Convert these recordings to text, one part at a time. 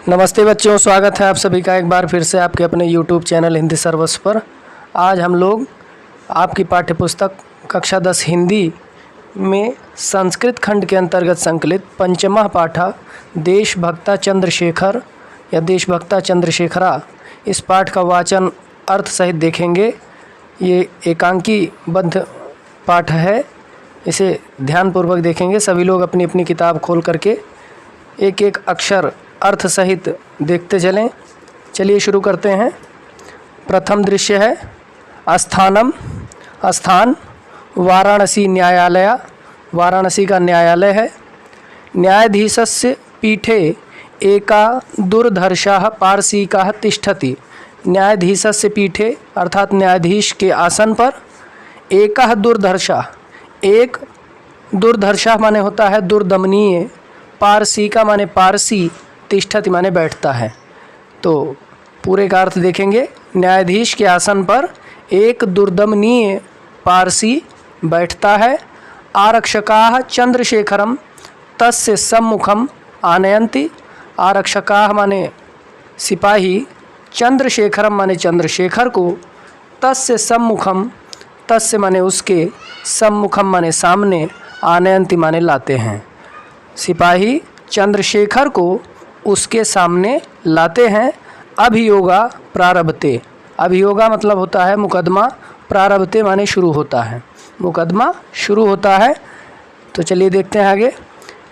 नमस्ते बच्चों, स्वागत है आप सभी का एक बार फिर से आपके अपने YouTube चैनल हिंदी सर्वस्व पर। आज हम लोग आपकी पाठ्यपुस्तक कक्षा 10 हिंदी में संस्कृत खंड के अंतर्गत संकलित पंचमः पाठा देशभक्ता चंद्रशेखर या देशभक्ता चंद्रशेखरा, इस पाठ का वाचन अर्थ सहित देखेंगे। ये एकांकी बद्ध पाठ है, इसे ध्यानपूर्वक देखेंगे। सभी लोग अपनी अपनी किताब खोल करके एक एक अक्षर अर्थ सहित देखते चलें। चलिए शुरू करते हैं। प्रथम दृश्य है स्थानम, स्थान वाराणसी न्यायालय, वाराणसी का न्यायालय है। न्यायाधीशस्य पीठे एका दुर्धर्षः पारसिकः तिष्ठति, न्यायाधीशस्य पीठे अर्थात न्यायाधीश के आसन पर एकः दुर्धर्षः, एक दुर्धर्षः माने होता है दुर्दमनीय, पारसिका माने पारसी, तिष्ठति माने बैठता है। तो पूरे का अर्थ देखेंगे। न्यायाधीश के आसन पर एक दुर्दमनीय पारसी बैठता है। आरक्षकाः चंद्रशेखरम तस्य सम्मुखम आनयन्ति, आरक्षकाः माने सिपाही, चंद्रशेखरम माने चंद्रशेखर को, तस्य सम्मुखम, तस्य माने उसके, सम्मुखम माने सामने, आनयन्ति माने लाते हैं। सिपाही चंद्रशेखर को उसके सामने लाते हैं। अभियोगा प्रारभते, अभियोगा मतलब होता है मुकदमा, प्रारभते माने शुरू होता है, मुकदमा शुरू होता है। तो चलिए देखते हैं आगे।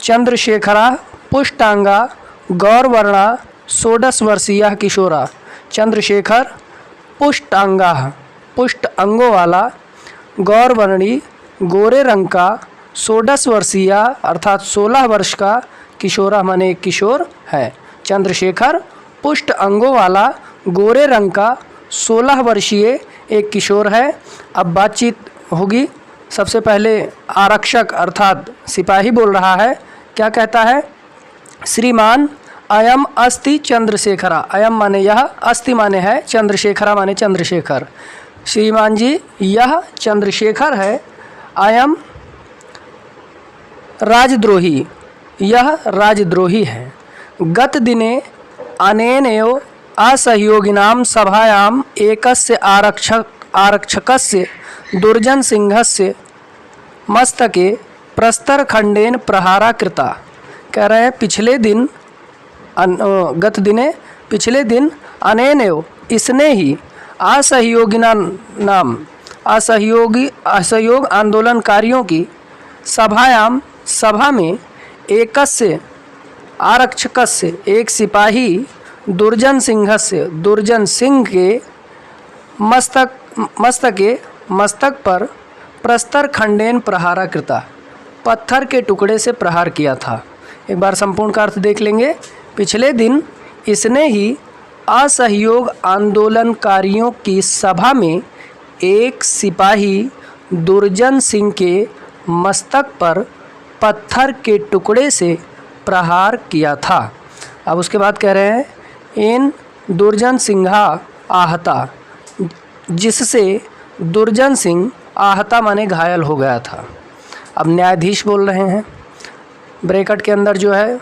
चंद्रशेखरा पुष्टांगा गौरवर्णा षोडश वर्षीय किशोरा, चंद्रशेखर पुष्टांगा, पुष्ट अंगों वाला, गौरवर्णी गोरे रंग का, षोडश वर्षीय अर्थात 16 वर्ष का, किशोरा माने एक किशोर है। चंद्रशेखर पुष्ट अंगों वाला, गोरे रंग का, 16 वर्षीय एक किशोर है। अब बातचीत होगी। सबसे पहले आरक्षक अर्थात सिपाही बोल रहा है। क्या कहता है? श्रीमान अयम अस्ति चंद्रशेखरा, अयम माने यह, अस्ति माने है, चंद्रशेखरा माने चंद्रशेखर। श्रीमान जी यह चंद्रशेखर है। अयम राजद्रोही, यह राजद्रोही है। गत दिने अनेनैव असहयोगिनां सभायां एकस्य आरक्षकस्य दुर्जन सिंहस्य मस्तके प्रस्तरखंडेन प्रहारा कृता। कह रहे हैं पिछले दिन, गत दिने पिछले दिन, अनेनैव इसने ही, असहयोगिना नाम असहयोग आंदोलनकारियों की, सभायाम सभा में, एकस्य आरक्षकस्य एक सिपाही, दुर्जन सिंहस्य दुर्जन सिंह के, मस्तक पर प्रस्तर खंडेन प्रहारा कृता, पत्थर के टुकड़े से प्रहार किया था। एक बार संपूर्ण का अर्थ देख लेंगे। पिछले दिन इसने ही असहयोग आंदोलनकारियों की सभा में एक सिपाही दुर्जन सिंह के मस्तक पर पत्थर के टुकड़े से प्रहार किया था। अब उसके बाद कह रहे हैं इन दुर्जन सिंहा आहता, जिससे दुर्जन सिंह आहता माने घायल हो गया था। अब न्यायाधीश बोल रहे हैं, ब्रैकेट के अंदर जो है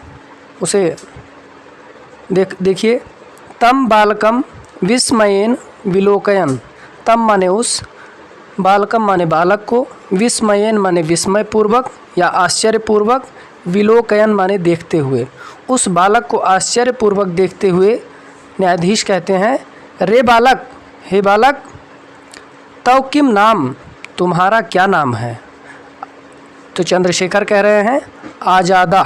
उसे देखिए। तम बालकम विस्मयेन विलोकयन, तम माने उस, बालकम माने बालक को, विस्मयेन माने विस्मयपूर्वक या आश्चर्यपूर्वक, विलोकयन माने देखते हुए, उस बालक को आश्चर्यपूर्वक देखते हुए न्यायाधीश कहते हैं रे बालक, हे बालक, तव किम नाम, तुम्हारा क्या नाम है? तो चंद्रशेखर कह रहे हैं आजादा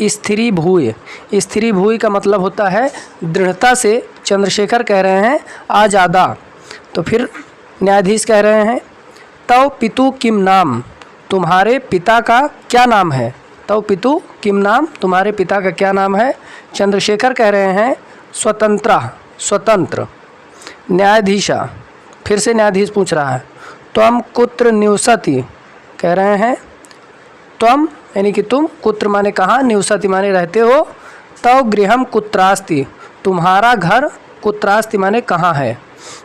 स्थिरी भूय, स्थिरी भूय का मतलब होता है दृढ़ता से। चंद्रशेखर कह रहे हैं आजादा। तो फिर न्यायाधीश कह रहे हैं तव पितु किम नाम, तुम्हारे पिता का क्या नाम है? तव पितु किम नाम, तुम्हारे पिता का क्या नाम है? चंद्रशेखर कह रहे हैं स्वतंत्र, स्वतंत्र। न्यायाधीशा, फिर से न्यायाधीश पूछ रहा है त्वम कुत्र निवसति, कह रहे हैं त्वम यानी कि तुम, कुत्र माने कहाँ, निवसति माने रहते हो, तव गृहम कुत्रास्ति, तुम्हारा घर कुत्रास्ति माने कहाँ है?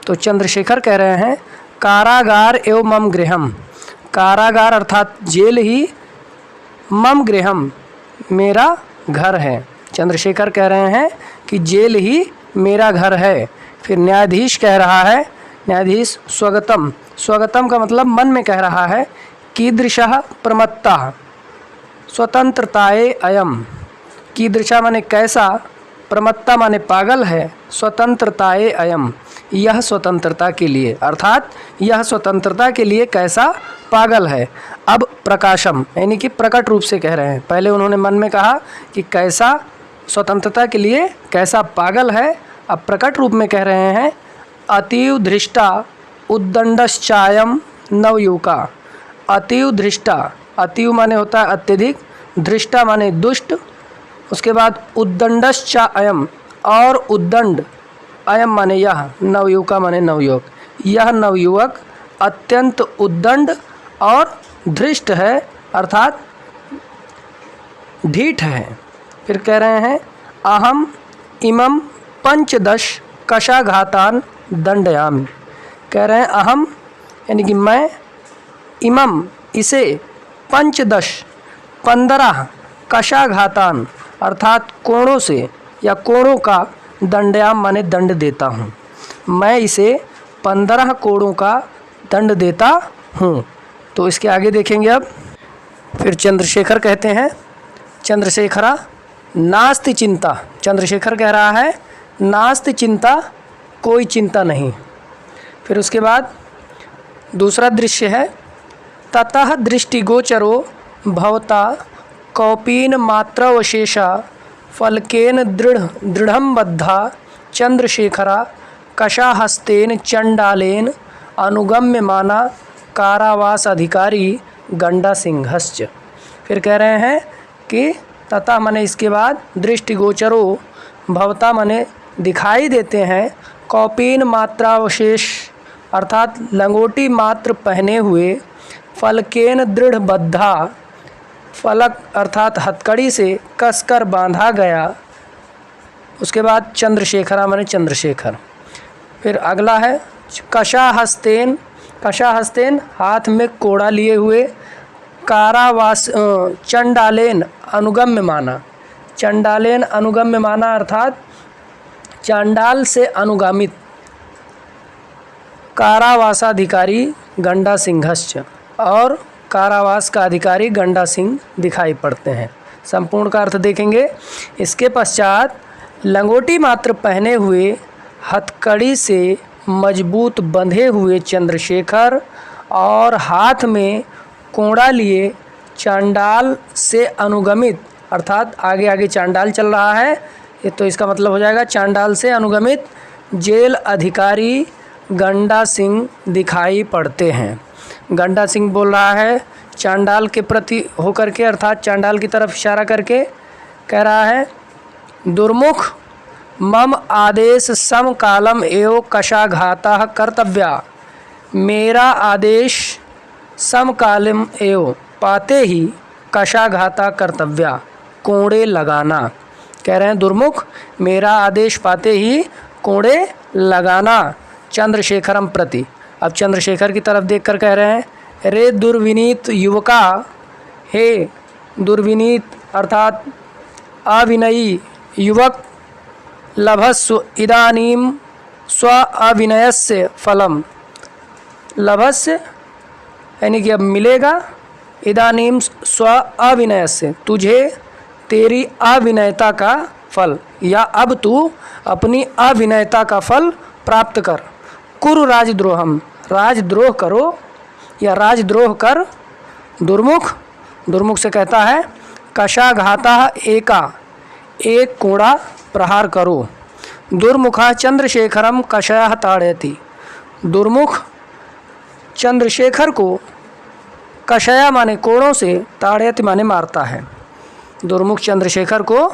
तो चंद्रशेखर कह रहे हैं कारागार एवं मम गृहम, कारागार अर्थात जेल ही, मम गृहम मेरा घर है। चंद्रशेखर कह रहे हैं कि जेल ही मेरा घर है। फिर न्यायाधीश कह रहा है, न्यायाधीश स्वगतम, स्वगतम का मतलब मन में कह रहा है, कीदृशः प्रमत्तः स्वतंत्रताए अयम। कीदृशा माने कैसा, प्रमत्ता माने पागल है, स्वतंत्रताए अयम यह स्वतंत्रता के लिए, अर्थात यह स्वतंत्रता के लिए कैसा पागल है। अब प्रकाशम यानी कि प्रकट रूप से कह रहे हैं। पहले उन्होंने मन में कहा कि कैसा स्वतंत्रता के लिए कैसा पागल है, अब प्रकट रूप में कह रहे हैं, अतीव धृष्टा उद्दंडश्चायम नवयुका। अतीव धृष्टा, अतीव माने होता है अत्यधिक, धृष्टा माने दुष्ट, उसके बाद उद्दंडश्चा अयम और उद्दंड, अयम माने यह, नवयुका माने नवयुवक, यह नवयुवक अत्यंत उद्दंड और धृष्ट है, अर्थात ढीठ है। फिर कह रहे हैं, अहम इमम पंचदश कशाघातान दंडयामि। कह रहे हैं अहम यानी कि मैं, इमम इसे, पंचदश 15 कशाघातान अर्थात कोड़ों से या कोड़ों का, दंडयाम माने दंड देता हूँ। मैं इसे 15 कोड़ों का दंड देता हूँ। तो इसके आगे देखेंगे अब। फिर चंद्रशेखर कहते हैं, चंद्रशेखरा नास्ति चिंता। चंद्रशेखर कह रहा है नास्ति चिंता, कोई चिंता नहीं। फिर उसके बाद दूसरा दृश्य है, ततः दृष्टिगोचरो भवता कौपीन मात्रावशेषा फलकेन दृढ़ं बद्धा चंद्रशेखरा कषाहस्तेन चंडालेन अनुगम्यमाना कारावास अधिकारी गंडा सिंहश्च। फिर कह रहे हैं कि तथा माने इसके बाद, दृष्टिगोचरो भवता माने दिखाई देते हैं, कौपीन मात्रावशेष अर्थात लंगोटी मात्र पहने हुए, फलकेन दृढ़ बद्धा, फलक अर्थात हथकड़ी से कसकर बांधा गया। उसके बाद चंद्रशेखरा माने चंद्रशेखर। फिर अगला है कषाहस्तेन, कषाहस्तेन हाथ में कोड़ा लिए हुए, कारावास चंडालेन अनुगम्य माना, चंडालेन अनुगम्य माना अर्थात चांडाल से अनुगामित, कारावासाधिकारी गंडा सिंहश्च, और कारावास का अधिकारी गंडा सिंह दिखाई पड़ते हैं। संपूर्ण का अर्थ देखेंगे। इसके पश्चात लंगोटी मात्र पहने हुए, हथकड़ी से मजबूत बंधे हुए चंद्रशेखर और हाथ में कोड़ा लिए चांडाल से अनुगमित, अर्थात आगे आगे चांडाल चल रहा है, ये तो इसका मतलब हो जाएगा चांडाल से अनुगमित जेल अधिकारी गंडा सिंह दिखाई पड़ते हैं। गंडा सिंह बोल रहा है चांडाल के प्रति होकर के, अर्थात चांडाल की तरफ इशारा करके कह रहा है, दुर्मुख मम आदेश समकालम एवं कषाघाता कर्तव्या। मेरा आदेश समकालम एवं पाते ही कषाघाता कर्तव्या, कोड़े लगाना। कह रहे हैं दुर्मुख मेरा आदेश पाते ही कोड़े लगाना चंद्रशेखरम प्रति। अब चंद्रशेखर की तरफ देखकर कह रहे हैं, रे दुर्विनीत युवका, हे दुर्विनीत अर्थात अविनयी युवक, लभस्व इदानीम स्व अविनयस्य फलम। लभस्य यानी कि अब मिलेगा, इदानीम स्व अविनयस्य तुझे तेरी अविनयता का फल, या अब तू अपनी अविनयता का फल प्राप्त कर। कुरु राजद्रोहम, राजद्रोह करो या राजद्रोह कर। दुर्मुख, दुर्मुख से कहता है कषाघाता एका, एक कोड़ा प्रहार करो। दुर्मुखा चंद्रशेखरम कषयः ताड़यति। दुर्मुख चंद्रशेखर को कषया माने कोड़ों से, ताड़यति माने मारता है। दुर्मुख चंद्रशेखर को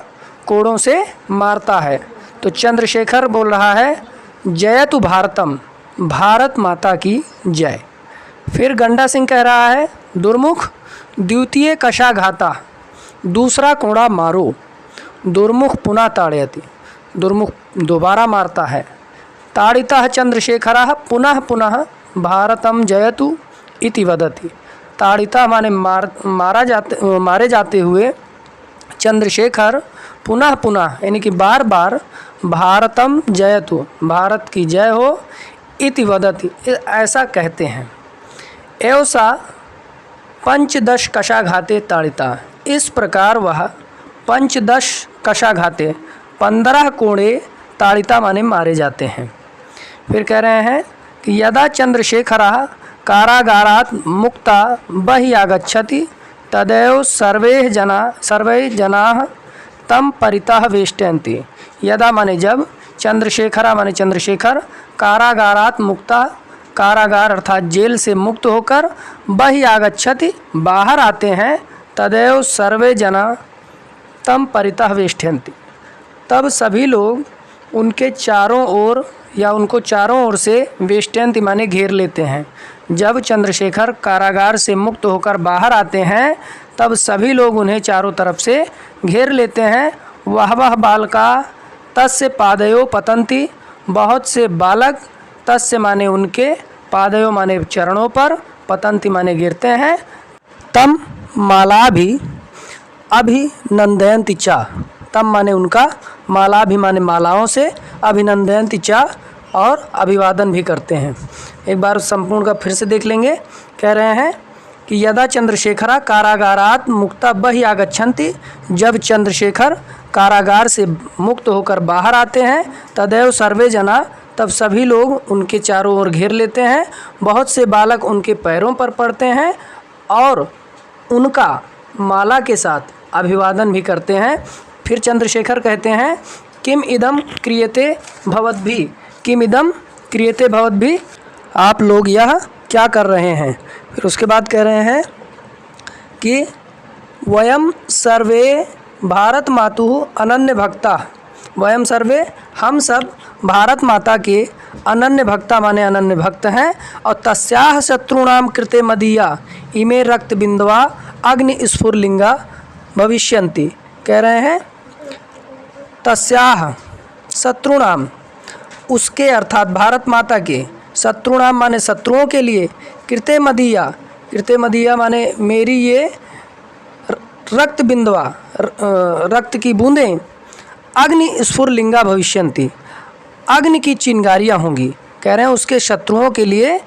कोड़ों से मारता है। तो चंद्रशेखर बोल रहा है, जयतु भारतम, भारत माता की जय। फिर गंडा सिंह कह रहा है, दुर्मुख द्वितीय कषाघाता, दूसरा कोड़ा मारो। दुर्मुख पुनः ताड़यति, दुर्मुख दोबारा मारता है। ताड़ितः चंद्रशेखरः पुनः पुनः भारतम जयतु इति वदति। ताड़िता माने मारे जाते हुए चंद्रशेखर पुनः पुनः यानी कि बार बार भारतम जयतु, भारत की जय हो, इति वदति, ऐसा कहते हैं। एवसा पंचदश कशाघाते ताड़िता, इस प्रकार वह पंचदश कशाघाते 15 कोड़े ताड़िता माने मारे जाते हैं। फिर कह रहे हैं कि यदा चंद्रशेखरः कारागारात् मुक्ता बहि आगच्छति तदैव सर्वे जनाः तम परितः वेष्टयन्ति। यदा माने जब, चंद्रशेखरा माने चंद्रशेखर, कारागारात् मुक्ता, कारागार अर्थात जेल से मुक्त होकर, बहि आगच्छति बाहर आते हैं, तदैव सर्वे जना तम परितः वेष्टयन्ति, तब सभी लोग उनके चारों ओर या उनको चारों ओर से वेष्टयन्ति माने घेर लेते हैं। जब चंद्रशेखर कारागार से मुक्त होकर बाहर आते हैं तब सभी लोग उन्हें चारों तरफ से घेर लेते हैं। वह बालका तस्य पादयो पतंती, बहुत से बालक, तस्य माने उनके, पादयो माने चरणों पर, पतंती माने गिरते हैं, तम माला भी अभिनंदयन्ति चा, तम माने उनका, माला भी माने मालाओं से, अभिनंदयन्ति चा और अभिवादन भी करते हैं। एक बार संपूर्ण का फिर से देख लेंगे। कह रहे हैं कि यदा चंद्रशेखरा कारागारात् मुक्ता बहि आगच्छन्ति, जब चंद्रशेखर कारागार से मुक्त होकर बाहर आते हैं, तदैव सर्वे जना, तब सभी लोग उनके चारों ओर घेर लेते हैं। बहुत से बालक उनके पैरों पर पड़ते हैं और उनका माला के साथ अभिवादन भी करते हैं। फिर चंद्रशेखर कहते हैं किम इदम क्रियते भवद्भिः, किम इदम क्रियते भवद्भिः, आप लोग यह क्या कर रहे हैं। फिर उसके बाद कह रहे हैं कि वयम सर्वे भारत मातुः अनन्य भक्ता, वयम सर्वे, हम सब भारत माता के अनन्य भक्ता माने अनन्य भक्त हैं। और तस्याः शत्रुणाम कृते मदीया इमे रक्त बिंदवा अग्नि स्फुरलिंगा भविष्यन्ति। कह रहे हैं तस्याः शत्रुणाम, उसके अर्थात भारत माता के, शत्रुणाम माने शत्रुओं के लिए, कृते मदीया, कृते मदीया माने मेरी ये रक्त बिंदवा, रक्त की बूंदें, अग्नि स्फुरलिंगा भविष्यन्ति, अग्नि की चिंगारियाँ होंगी। कह रहे हैं उसके शत्रुओं के लिए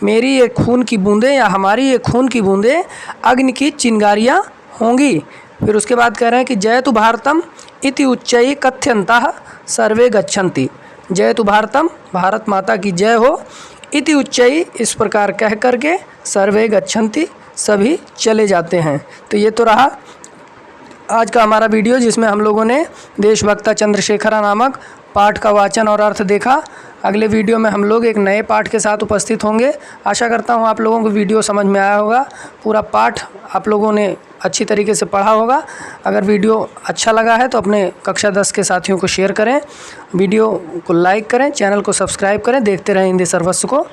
मेरी ये खून की बूंदें या हमारी ये खून की बूंदें अग्नि की चिंगारियाँ होंगी। फिर उसके बाद कह रहे हैं कि जयतु भारतम इति उच्चैः कथ्यन्तः सर्वे गच्छन्ति, जयतु भारतम, भारत माता की जय हो, इति उच्चैः, इस प्रकार कह करके, सर्वे गच्छन्ति, सभी चले जाते हैं। तो ये तो रहा आज का हमारा वीडियो, जिसमें हम लोगों ने देशभक्ता चंद्रशेखरा नामक पाठ का वाचन और अर्थ देखा। अगले वीडियो में हम लोग एक नए पाठ के साथ उपस्थित होंगे। आशा करता हूँ आप लोगों को वीडियो समझ में आया होगा, पूरा पाठ आप लोगों ने अच्छी तरीके से पढ़ा होगा। अगर वीडियो अच्छा लगा है तो अपने कक्षा 10 के साथियों को शेयर करें, वीडियो को लाइक करें, चैनल को सब्सक्राइब करें। देखते रहें हिंदी सर्वस्व को।